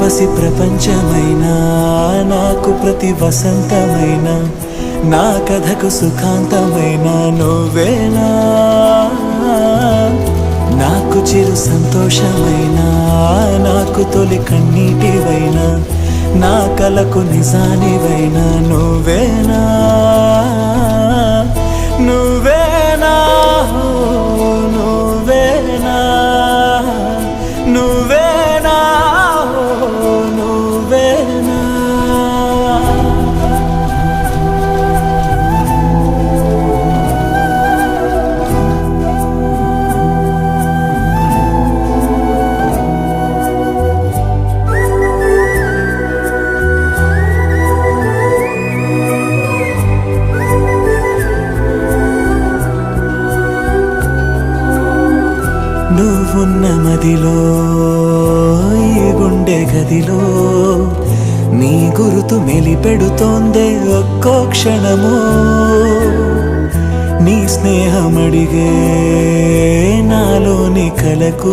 పసి ప్రపంచమైనా నాకు ప్రతి వసంతమైన నా కథకు సుఖాంతమైన నువ్వేనా నాకు చిరు సంతోషమైనా నాకు తొలి కన్నీటివైనా నా కలకు నిజానివైనా నువ్వేనా నువ్వేనా నువ్వేనా నువ్వేనా నువ్వేనా నువ్వున్న మదిలో ఈ గుండె గదిలో నీ గురుతు మెలిపెడుతోందే ఒక్కో క్షణము నీ స్నేహమడిగే నాలోని కలకు